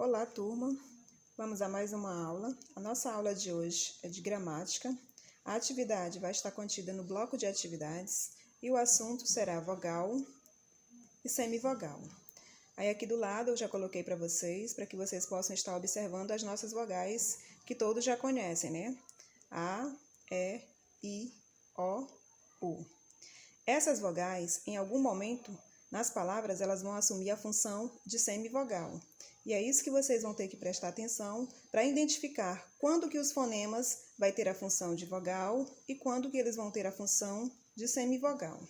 Olá, turma! Vamos a mais uma aula. A nossa aula de hoje é de gramática. A atividade vai estar contida no bloco de atividades e o assunto será vogal e semivogal. Aí aqui do lado eu já coloquei para que vocês possam estar observando as nossas vogais que todos já conhecem, né? A, E, I, O, U. Essas vogais, em algum momento, nas palavras, elas vão assumir a função de semivogal. E é isso que vocês vão ter que prestar atenção para identificar quando que os fonemas vai ter a função de vogal e quando que eles vão ter a função de semivogal.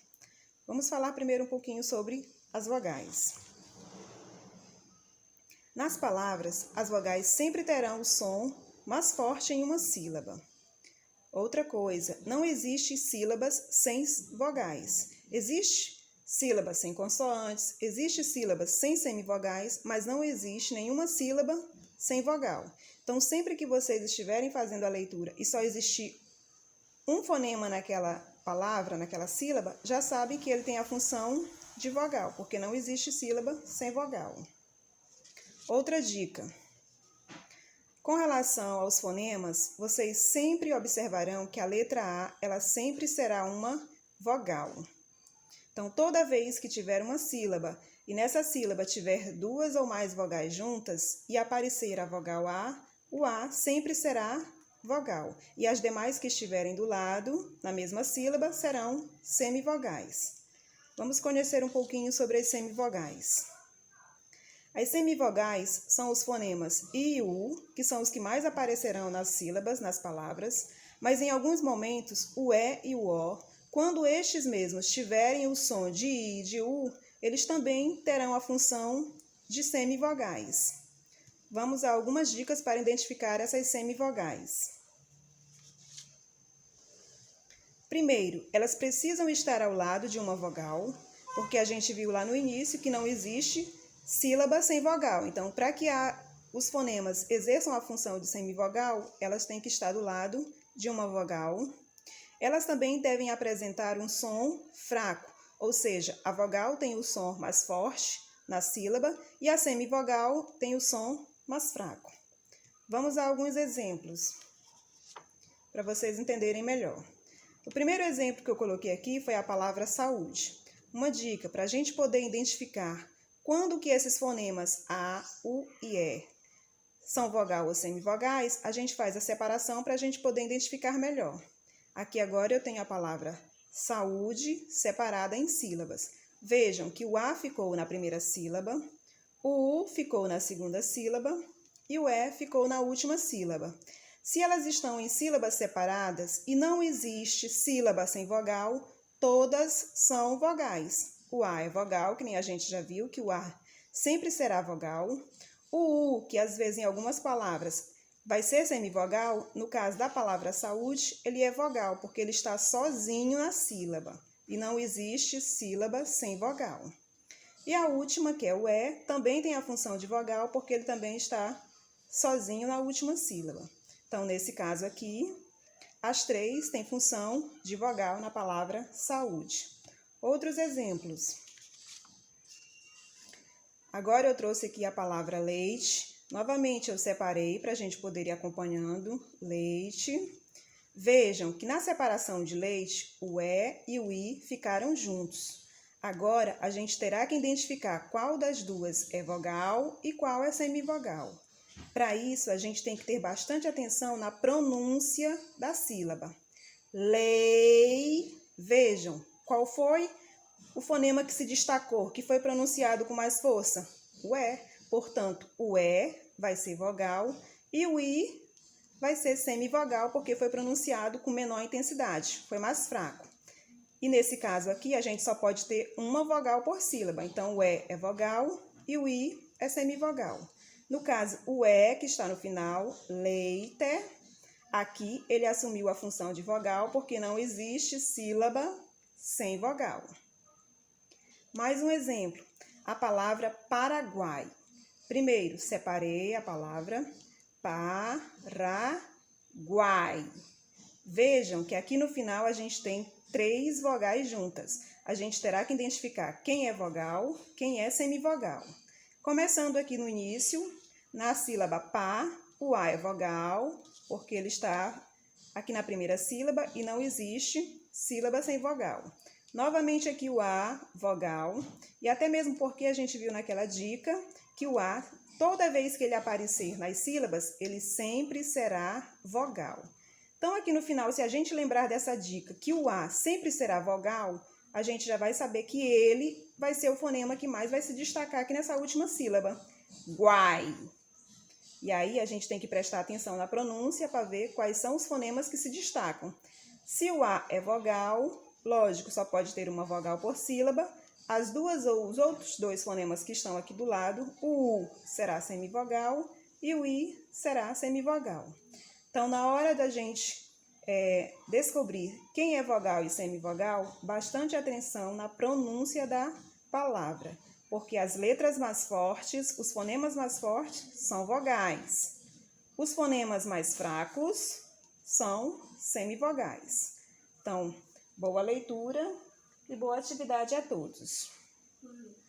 Vamos falar primeiro um pouquinho sobre as vogais. Nas palavras, as vogais sempre terão o som mais forte em uma sílaba. Outra coisa, não existe sílabas sem vogais. Existe sílabas sem consoantes, existe sílabas sem semivogais, mas não existe nenhuma sílaba sem vogal. Então, sempre que vocês estiverem fazendo a leitura e só existir um fonema naquela palavra, naquela sílaba, já sabem que ele tem a função de vogal, porque não existe sílaba sem vogal. Outra dica. Com relação aos fonemas, vocês sempre observarão que a letra A, ela sempre será uma vogal. Então, toda vez que tiver uma sílaba e nessa sílaba tiver duas ou mais vogais juntas e aparecer a vogal A, o A sempre será vogal. E as demais que estiverem do lado, na mesma sílaba, serão semivogais. Vamos conhecer um pouquinho sobre as semivogais. As semivogais são os fonemas I e U, que são os que mais aparecerão nas sílabas, nas palavras, mas em alguns momentos o E e o O, quando estes mesmos tiverem o som de I e de U, eles também terão a função de semivogais. Vamos a algumas dicas para identificar essas semivogais. Primeiro, elas precisam estar ao lado de uma vogal, porque a gente viu lá no início que não existe sílaba sem vogal. Então, para que os fonemas exerçam a função de semivogal, elas têm que estar do lado de uma vogal. Elas também devem apresentar um som fraco, ou seja, a vogal tem o som mais forte na sílaba e a semivogal tem o som mais fraco. Vamos a alguns exemplos para vocês entenderem melhor. O primeiro exemplo que eu coloquei aqui foi a palavra saúde. Uma dica para a gente poder identificar quando que esses fonemas A, U e E são vogal ou semivogais, a gente faz a separação para a gente poder identificar melhor. Aqui agora eu tenho a palavra saúde separada em sílabas. Vejam que o A ficou na primeira sílaba, o U ficou na segunda sílaba e o E ficou na última sílaba. Se elas estão em sílabas separadas e não existe sílaba sem vogal, todas são vogais. O A é vogal, que nem a gente já viu, que o A sempre será vogal. O U, que às vezes em algumas palavras vai ser semivogal, no caso da palavra saúde, ele é vogal, porque ele está sozinho na sílaba. E não existe sílaba sem vogal. E a última, que é o E, também tem a função de vogal, porque ele também está sozinho na última sílaba. Então, nesse caso aqui, as três têm função de vogal na palavra saúde. Outros exemplos. Agora eu trouxe aqui a palavra leite. Novamente eu separei para a gente poder ir acompanhando. Leite. Vejam que na separação de leite, o E e o I ficaram juntos. Agora a gente terá que identificar qual das duas é vogal e qual é semivogal. Para isso, a gente tem que ter bastante atenção na pronúncia da sílaba. Lei. Vejam, qual foi o fonema que se destacou, que foi pronunciado com mais força? O E. Portanto, o E vai ser vogal e o I vai ser semivogal, porque foi pronunciado com menor intensidade, foi mais fraco. E nesse caso aqui, a gente só pode ter uma vogal por sílaba. Então, o E é vogal e o I é semivogal. No caso, o E, que está no final, leite, aqui ele assumiu a função de vogal porque não existe sílaba sem vogal. Mais um exemplo, a palavra Paraguai. Primeiro, separei a palavra Paraguai. Vejam que aqui no final a gente tem três vogais juntas. A gente terá que identificar quem é vogal, quem é semivogal. Começando aqui no início, Na sílaba pá, o A é vogal, porque ele está aqui na primeira sílaba e não existe sílaba sem vogal. Novamente aqui o A, vogal, e até mesmo porque a gente viu naquela dica que o A, toda vez que ele aparecer nas sílabas, ele sempre será vogal. Então aqui no final, se a gente lembrar dessa dica, que o A sempre será vogal, a gente já vai saber que ele vai ser o fonema que mais vai se destacar aqui nessa última sílaba. Guai. E aí a gente tem que prestar atenção na pronúncia para ver quais são os fonemas que se destacam. Se o A é vogal, lógico, só pode ter uma vogal por sílaba. As duas ou os outros dois fonemas que estão aqui do lado, o U será semivogal e o I será semivogal. Então, na hora da gente descobrir quem é vogal e semivogal, bastante atenção na pronúncia da palavra, porque as letras mais fortes, os fonemas mais fortes são vogais. Os fonemas mais fracos são semivogais. Então, boa leitura e boa atividade a todos.